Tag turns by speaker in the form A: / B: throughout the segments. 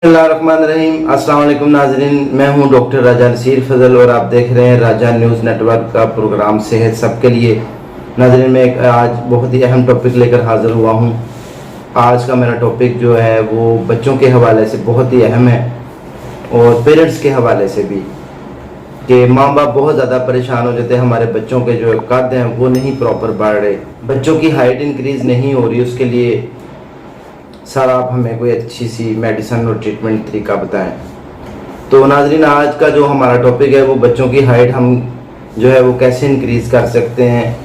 A: बिस्मिल्लाहिर्रहमानिर्रहीम। अस्सलाम वालेकुम नाज़रीन, मैं हूं डॉक्टर राजा नसीर फजल और आप देख रहे हैं राजा न्यूज़ नेटवर्क का प्रोग्राम सेहत सबके लिए। नाज़रीन, मैं आज बहुत ही अहम टॉपिक लेकर हाज़िर हुआ हूं। आज का मेरा टॉपिक जो है वो बच्चों के हवाले से बहुत ही अहम है और पेरेंट्स के हवाले से भी, कि माँ बाप बहुत ज़्यादा परेशान हो जाते हैं। हमारे बच्चों के जो कद हैं वो नहीं प्रॉपर बढ़ रहे, बच्चों की हाइट इंक्रीज़ नहीं हो रही। उसके लिए सर आप हमें कोई अच्छी सी मेडिसिन और ट्रीटमेंट तरीका बताएं। तो नाज़रीन, आज का जो हमारा टॉपिक है वो बच्चों की हाइट हम जो है वो कैसे इंक्रीज़ कर सकते हैं,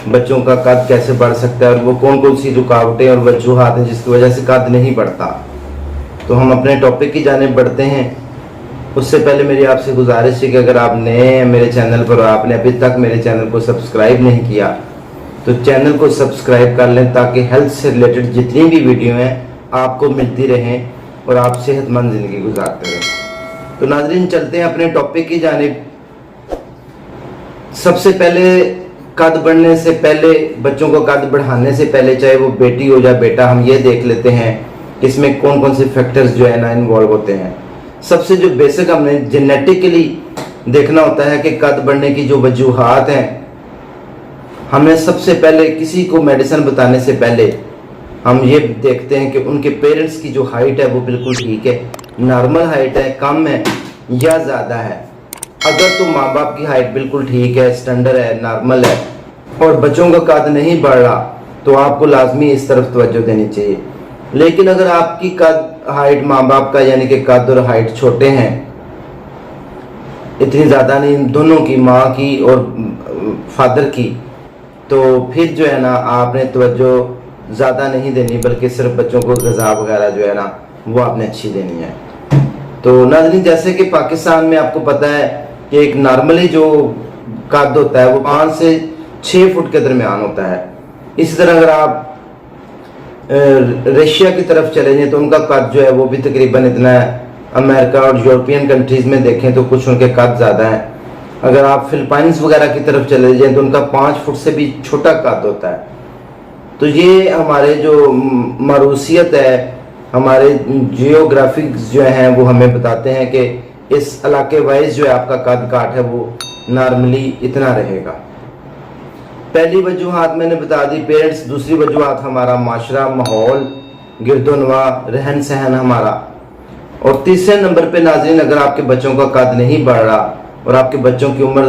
A: बच्चों का कद कैसे बढ़ सकता है और वो कौन कौन सी रुकावटें और वजूहात हैं जिसकी वजह से कद नहीं बढ़ता। तो हम अपने टॉपिक की जानिब बढ़ते हैं। उससे पहले मेरी आपसे गुजारिश है कि अगर आप नए हैं मेरे चैनल पर और आपने अभी तक मेरे चैनल को सब्सक्राइब नहीं किया तो चैनल को सब्सक्राइब कर लें, ताकि हेल्थ से रिलेटेड जितनी भी वीडियो हैं आपको मिलती रहें और आप सेहतमंद ज़िंदगी गुजारते रहें। तो नाज़रीन, चलते हैं अपने टॉपिक की जानिब। सबसे पहले कद बढ़ने से पहले, बच्चों को कद बढ़ाने से पहले, चाहे वो बेटी हो या बेटा, हम ये देख लेते हैं कि इसमें कौन कौन से फैक्टर्स जो है ना इन्वॉल्व होते हैं। सबसे जो बेसिक हमने जेनेटिकली देखना होता है कि कद बढ़ने की जो वजूहात हैं, हमें सबसे पहले किसी को मेडिसिन बताने से पहले हम ये देखते हैं कि उनके पेरेंट्स की जो हाइट है वो बिल्कुल ठीक है, नॉर्मल हाइट है, कम है या ज़्यादा है। अगर तो माँ बाप की हाइट बिल्कुल ठीक है, स्टैंडर्ड है, नॉर्मल है और बच्चों का कद नहीं बढ़ रहा, तो आपको लाजमी इस तरफ तवज्जो देनी चाहिए। लेकिन अगर आपकी कद हाइट माँ बाप का यानी कि कद और हाइट छोटे हैं, इतनी ज़्यादा नहीं, दोनों की, माँ की और फादर की, तो फिर जो है ना आपने तवज्जो ज़्यादा नहीं देनी, बल्कि सिर्फ बच्चों को ग़िज़ा वगैरह जो है ना वो आपने अच्छी देनी है। तो नाज़रीन, जैसे कि पाकिस्तान में आपको पता है कि एक नॉर्मली जो कद होता है वो 5 से 6 फुट के दरमियान होता है। इसी तरह अगर आप रशिया की तरफ चले जाएँ तो उनका कद जो है वो भी तकरीबन इतना है। अमेरिका और यूरोपियन कंट्रीज़ में देखें तो कुछ उनके कद ज़्यादा हैं। अगर आप फिलिपाइंस वगैरह की तरफ चले जाएँ तो उनका 5 फुट से भी छोटा कद होता है। तो ये हमारे जो मरूसियत है, हमारे जियोग्राफिक्स जो हैं वो हमें बताते हैं कि इस इलाके वाइज जो है आपका कद काट है वो नॉर्मली इतना रहेगा। पहली वजूहात मैंने बता दी पेरेंट्स। दूसरी वजूहात हमारा माशरा, माहौल, गिरदोनवा, रहन सहन हमारा। और तीसरे नंबर पे नाज़रीन, अगर आपके बच्चों का कद नहीं बढ़ रहा और आपके बच्चों की उम्र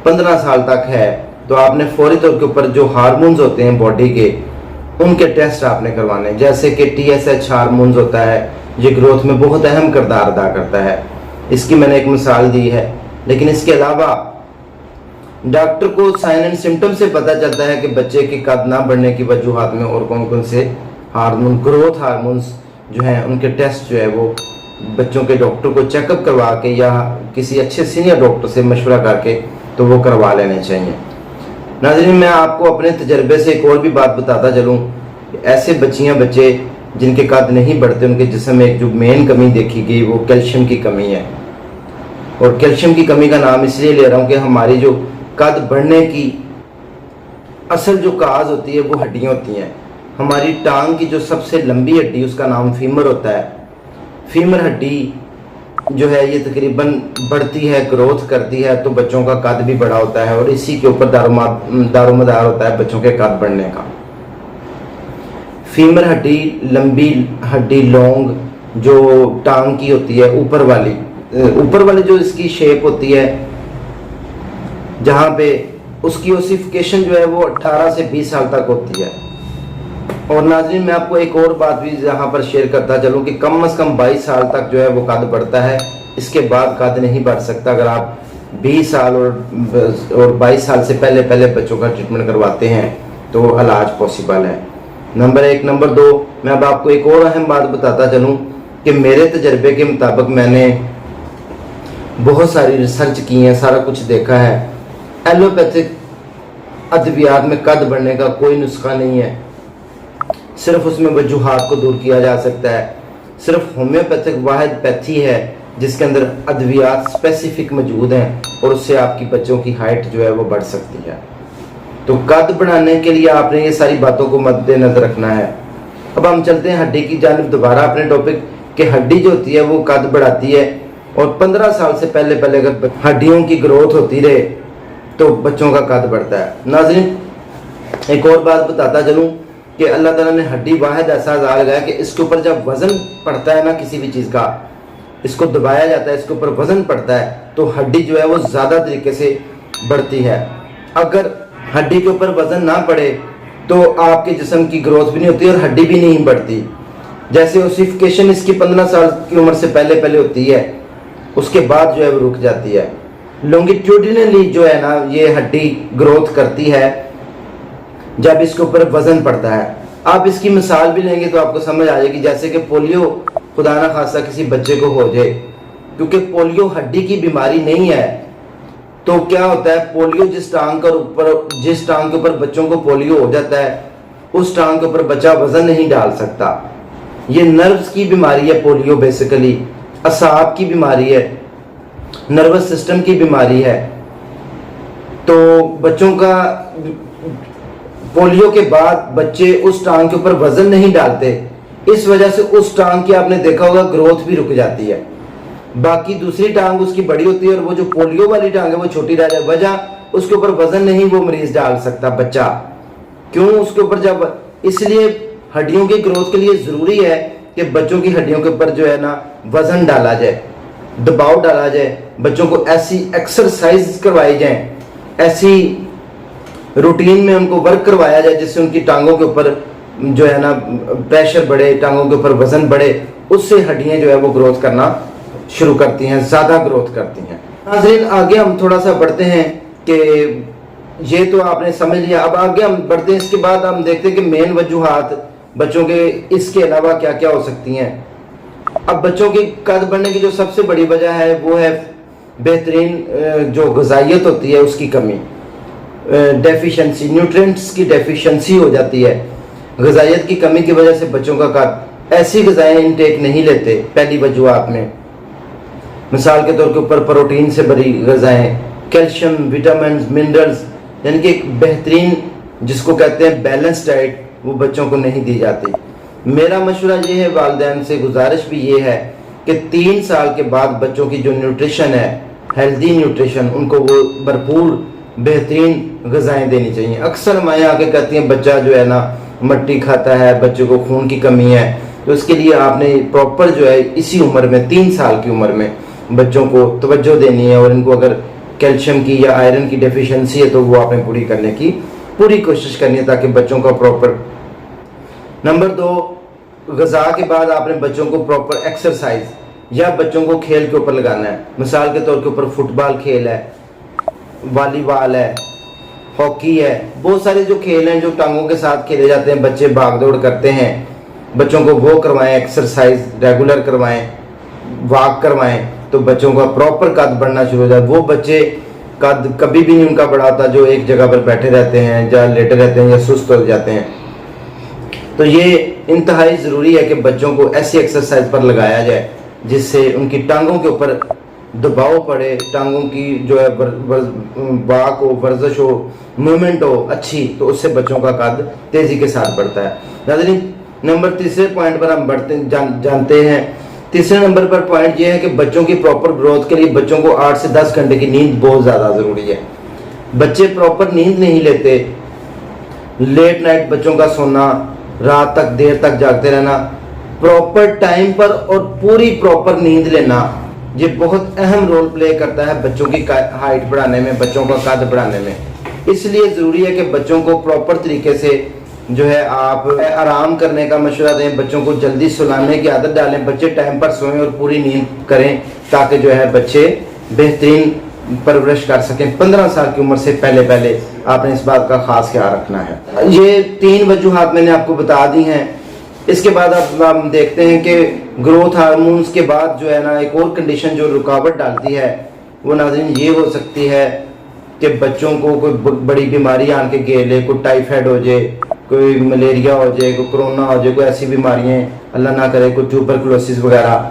A: 15 साल तक है तो आपने फौरी तौर के ऊपर जो हार्मोन्स होते हैं बॉडी के, उनके टेस्ट आपने करवाने हैं। जैसे कि TSH हार्मोन्स होता है, ये ग्रोथ में बहुत अहम किरदार अदा करता है। इसकी मैंने एक मिसाल दी है। लेकिन इसके अलावा डॉक्टर को साइन एंड सिम्टम से पता चलता है कि बच्चे के कद ना बढ़ने की वजूहात में और कौन कौन से हार्मोन, ग्रोथ हार्मोन्स जो हैं उनके टेस्ट जो है वो बच्चों के डॉक्टर को चेकअप करवा के या किसी अच्छे सीनियर डॉक्टर से मशवरा करके तो वो करवा लेने चाहिए। नाज़रीन, मैं आपको अपने तजर्बे से एक और भी बात बताता चलूँ। ऐसे बच्चे जिनके कद नहीं बढ़ते, उनके जिस्म में एक जो मेन कमी देखी गई वो कैल्शियम की कमी है। और कैल्शियम की कमी का नाम इसलिए ले रहा हूँ कि हमारी जो कद बढ़ने की असल जो काज होती है वो हड्डियाँ होती हैं। हमारी टांग की जो सबसे लंबी हड्डी उसका नाम फीमर होता है। फीमर हड्डी जो है ये तकरीबन बढ़ती है, ग्रोथ करती है, तो बच्चों का कद भी बड़ा होता है और इसी के ऊपर दारोमदार होता है बच्चों के कद बढ़ने का। फीमर हड्डी, लंबी हड्डी, लॉन्ग जो टांग की होती है, ऊपर वाली जो इसकी शेप होती है, जहाँ पे उसकी ओसिफिकेशन जो है वो 18 से 20 साल तक होती है। और नाज़रीन, मैं आपको एक और बात भी यहाँ पर शेयर करता चलूँ कि कम से कम 22 साल तक जो है वो कद बढ़ता है। इसके बाद कद नहीं बढ़ सकता। अगर आप 20 साल और 22 साल से पहले बच्चों का ट्रीटमेंट करवाते हैं तो इलाज पॉसिबल है। नंबर 1। नंबर 2, मैं अब आपको एक और अहम बात बताता चलूँ कि मेरे तजर्बे के मुताबिक मैंने बहुत सारी रिसर्च की है, सारा कुछ देखा है। एलोपैथिक अद्वियात में कद बढ़ने का कोई नुस्खा नहीं है, सिर्फ उसमें वजूहात को दूर किया जा सकता है। सिर्फ होम्योपैथिक वाहिद पैथी है जिसके अंदर अद्वियात स्पेसिफिक मौजूद हैं और उससे आपकी बच्चों की हाइट जो है वो बढ़ सकती है। तो कद बढ़ाने के लिए आपने ये सारी बातों को मद्देनजर रखना है। अब हम चलते हैं हड्डी की जानिब दोबारा अपने टॉपिक کہ हड्डी जो होती है वो कद बढ़ाती है, और 15 साल से पहले पहले अगर हड्डियों की ग्रोथ होती रहे तो बच्चों का कद बढ़ता है। नाज़रीन, एक और बात बताता चलूँ कि अल्लाह ताला ने हड्डी वाहिद ऐसा ज़ा लगाया कि इसके ऊपर जब वज़न पड़ता है ना किसी भी चीज़ का, इसको दबाया जाता है, इसके ऊपर वज़न पड़ता है तो हड्डी जो है वो ज़्यादा तरीके से बढ़ती है। अगर हड्डी के ऊपर वज़न ना पड़े तो आपके जिस्म की ग्रोथ भी नहीं होती और हड्डी भी नहीं बढ़ती। जैसे ओसिफिकेशन इसकी 15 साल की उम्र से पहले पहले होती है, उसके बाद जो है वो रुक जाती है। लॉन्गिट्यूडिनली जो है ना ये हड्डी ग्रोथ करती है जब इसके ऊपर वजन पड़ता है। आप इसकी मिसाल भी लेंगे तो आपको समझ आ जाएगी, जैसे कि पोलियो खुदा ना खासा किसी बच्चे को हो जाए, क्योंकि पोलियो हड्डी की बीमारी नहीं है। तो क्या होता है, पोलियो जिस टांग के ऊपर बच्चों को पोलियो हो जाता है उस टांग के ऊपर बच्चा वजन नहीं डाल सकता। ये नर्व्स की बीमारी है पोलियो, बेसिकली असाब की बीमारी है, नर्वस सिस्टम की बीमारी है। तो बच्चों का पोलियो के बाद बच्चे उस टांग के ऊपर वजन नहीं डालते, इस वजह से उस टांग की आपने देखा होगा ग्रोथ भी रुक जाती है। बाकी दूसरी टांग उसकी बड़ी होती है और वो जो पोलियो वाली टांग है वो छोटी रह जाए, वजह उसके ऊपर वजन नहीं वो मरीज डाल सकता बच्चा। क्यों उसके ऊपर जब, इसलिए हड्डियों की ग्रोथ के लिए ज़रूरी है कि बच्चों की हड्डियों के ऊपर जो है ना वजन डाला जाए, दबाव डाला जाए, बच्चों को ऐसी एक्सरसाइज करवाई जाए, ऐसी रूटीन में उनको वर्क करवाया जाए जिससे उनकी टांगों के ऊपर जो है ना प्रेशर बढ़े, टांगों के ऊपर वजन बढ़े, उससे हड्डियां जो है वो ग्रोथ करना शुरू करती हैं, ज़्यादा ग्रोथ करती हैं। नाज़रीन, आगे हम थोड़ा सा बढ़ते हैं कि ये तो आपने समझ लिया, अब आगे हम बढ़ते हैं। इसके बाद हम देखते हैं कि मेन वजूहात बच्चों के इसके अलावा क्या क्या हो सकती हैं। अब बच्चों के कद बढ़ने की जो सबसे बड़ी वजह है वो है बेहतरीन जो ग़िज़ाइयत होती है उसकी कमी, डेफिशिएंसी, न्यूट्रिएंट्स की डेफिशिएंसी हो जाती है। ग़िज़ाइयत की कमी की वजह से बच्चों का कद, ऐसी ग़िज़ाएँ इनटेक नहीं लेते पहली वजूहात में, मिसाल के तौर के ऊपर प्रोटीन से भरी ग़िज़ाएँ, कैल्शियम, विटामिन, मिनरल्स, यानी कि एक बेहतरीन जिसको कहते हैं बैलेंस डाइट वो बच्चों को नहीं दी जाती। मेरा मशवरा ये है, वालिदैन से गुजारिश भी ये है कि 3 साल के बाद बच्चों की जो न्यूट्रिशन है, हेल्दी न्यूट्रिशन, उनको वो भरपूर बेहतरीन ग़िज़ाएँ देनी चाहिए। अक्सर माएँ आके कहती हैं बच्चा जो है ना मट्टी खाता है, बच्चे को खून की कमी है, तो इसके लिए आपने प्रॉपर जो है इसी उम्र में 3 साल की उम्र में बच्चों को तवज्जो देनी है, और इनको अगर कैल्शियम की या आयरन की डेफिशिएंसी है तो वो आपने पूरी करने की पूरी कोशिश करनी है ताकि बच्चों का प्रॉपर। नंबर 2, ग़िज़ा के बाद आपने बच्चों को प्रॉपर एक्सरसाइज या बच्चों को खेल के ऊपर लगाना है। मिसाल के तौर के ऊपर फुटबॉल खेल है, वॉलीबॉल है, हॉकी है, बहुत सारे जो खेल हैं जो टांगों के साथ खेले जाते हैं, बच्चे भाग दौड़ करते हैं, बच्चों को वो करवाएं, एक्सरसाइज रेगुलर करवाएं, वॉक करवाएं, तो बच्चों का प्रॉपर कद बढ़ना शुरू हो जाए। वो बच्चे कद कभी भी नहीं उनका बढ़ा होता जो एक जगह पर बैठे रहते हैं या लेटे रहते हैं या सुस्त हो जाते हैं। तो ये इंतहाई ज़रूरी है कि बच्चों को ऐसी एक्सरसाइज पर लगाया जाए जिससे उनकी टांगों के ऊपर दबाव पड़े, टांगों की जो है वाक हो, वर्जिश हो, मूवमेंट हो अच्छी, तो उससे बच्चों का कद तेज़ी के साथ बढ़ता है। नाज़रीन, नंबर 3 पॉइंट पर हम जानते हैं। 3 नंबर पर पॉइंट ये है कि बच्चों की प्रॉपर ग्रोथ के लिए बच्चों को 8 से 10 घंटे की नींद बहुत ज़्यादा ज़रूरी है। बच्चे प्रॉपर नींद नहीं लेते, लेट नाइट बच्चों का सोना, रात तक देर तक जागते रहना, प्रॉपर टाइम पर और पूरी प्रॉपर नींद लेना, ये बहुत अहम रोल प्ले करता है बच्चों की हाइट बढ़ाने में, बच्चों का कद बढ़ाने में। इसलिए ज़रूरी है कि बच्चों को प्रॉपर तरीके से जो है आप आराम करने का मशवरा दें, बच्चों को जल्दी सुलाने की आदत डालें, बच्चे टाइम पर सोएं और पूरी नींद करें ताकि जो है बच्चे बेहतरीन परवरिश कर सकें। 15 साल की उम्र से पहले पहले आपने इस बात का ख़ास ख्याल रखना है। ये 3 वजूहात मैंने आपको बता दी हैं। इसके बाद अब हम देखते हैं कि ग्रोथ हार्मोन्स के बाद जो है ना एक और कंडीशन जो रुकावट डालती है वो नाज़रीन ये हो सकती है कि बच्चों को कोई बड़ी बीमारी आन के घेर ले, कोई टाइफाइड हो जाए, कोई मलेरिया हो जाए, कोई कोरोना हो जाए, कोई ऐसी बीमारियाँ अल्लाह ना करे, कोई ट्यूबरकुलोसिस वगैरह,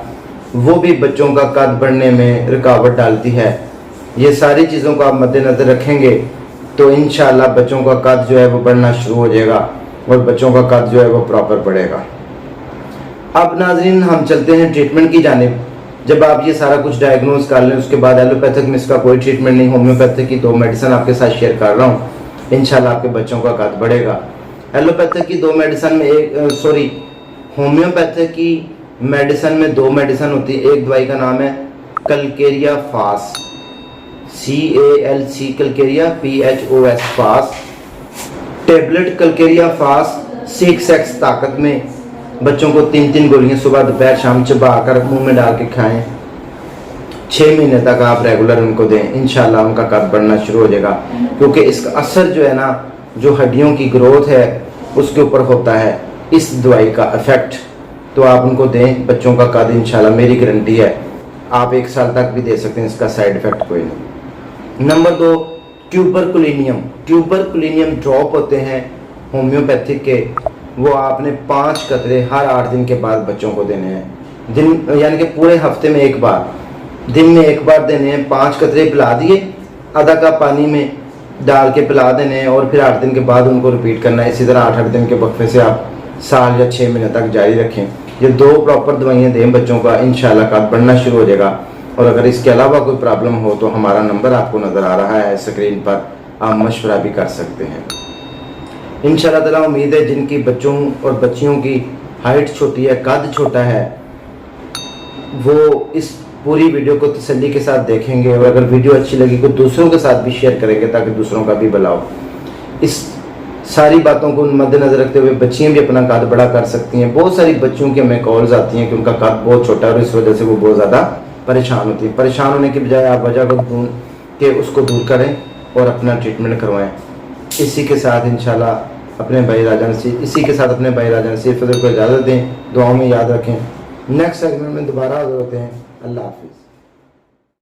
A: वो भी बच्चों का कद बढ़ने में रुकावट डालती है। ये सारी चीज़ों को आप मद्देनज़र रखेंगे तो इंशाअल्लाह बच्चों का कद जो है वो बढ़ना शुरू हो जाएगा और बच्चों का कद जो है वो प्रॉपर बढ़ेगा। اب ناظرین ہم چلتے ہیں ٹریٹمنٹ کی جانب. جب آپ یہ سارا کچھ ڈائگنوز کر لیں اس کے بعد ایلوپیتھک میں اس کا کوئی ٹریٹمنٹ نہیں, ہومیوپیتھک کی 2 میڈیسن آپ کے ساتھ شیئر کر رہا ہوں, انشاءاللہ آپ کے بچوں کا قد بڑھے گا. ایلوپیتھک کی 2 میڈیسن میں ہومیوپیتھک کی میڈیسن میں 2 میڈیسن ہوتی ہے. ایک دوائی کا نام ہے کلکیریا فاس, CALC کلکیریا PHOS فاس. ٹیبلٹ کلکیریا فاس 6x طاقت میں بچوں کو 3 گولیاں صبح دوپہر شام چبا کر منہ میں ڈال کے کھائیں. 6 مہینے تک آپ ریگولر ان کو دیں, انشاءاللہ ان کا قد بڑھنا شروع ہو جائے گا. کیونکہ اس کا اثر جو ہے نا, جو ہڈیوں کی گروتھ ہے اس کے اوپر ہوتا ہے اس دوائی کا افیکٹ. تو آپ ان کو دیں, بچوں کا قد انشاءاللہ میری گارنٹی ہے آپ 1 سال تک بھی دے سکتے ہیں, اس کا سائیڈ افیکٹ کوئی نہیں. نمبر 2 ٹیوبرکلینیم. ٹیوبرکلینیم ڈراپ ہوتے ہیں ہومیوپیتھک کے, وہ آپ نے 5 قطرے ہر 8 دن کے بعد بچوں کو دینے ہیں. یعنی کہ پورے ہفتے میں 1 بار, دن میں 1 بار دینے ہیں. 5 قطرے پلا دیے, آدھا کپ پانی میں ڈال کے پلا دینے ہیں, اور پھر 8 دن کے بعد ان کو ریپیٹ کرنا ہے. اسی طرح 8 دن کے وقفے سے آپ سال یا 6 مہینے تک جاری رکھیں. یہ 2 پراپر دوائیاں دیں بچوں کا, انشاءاللہ قد بڑھنا شروع ہو جائے گا. اور اگر اس کے علاوہ کوئی پرابلم ہو تو ہمارا نمبر آپ کو نظر آ رہا ہے اسکرین پر, آپ مشورہ بھی کر سکتے ہیں. انشاءاللہ تعالیٰ امید ہے جن کی بچوں اور بچیوں کی ہائٹ چھوٹی ہے, قد چھوٹا ہے, وہ اس پوری ویڈیو کو تسلی کے ساتھ دیکھیں گے, اور اگر ویڈیو اچھی لگی تو دوسروں کے ساتھ بھی شیئر کریں گے تاکہ دوسروں کا بھی بھلا ہو. اس ساری باتوں کو مد نظر رکھتے ہوئے بچیاں بھی اپنا قد بڑا کر سکتی ہیں. بہت ساری بچیوں کی ہمیں کالز آتی ہیں کہ ان کا قد بہت چھوٹا ہے اور اس وجہ سے وہ بہت زیادہ پریشان ہوتی ہیں. پریشان ہونے کی بجائے آپ وجہ کو ڈھونڈ کے اس کو دور کریں اور اپنا ٹریٹمنٹ کروائیں. اسی کے ساتھ انشاءاللہ اپنے بھائی راجہ نصیر فضل کو اجازت دیں. دعاؤں میں یاد رکھیں. نیکسٹ سیگمنٹ میں دوبارہ حاضر ہوتے ہیں. اللہ حافظ.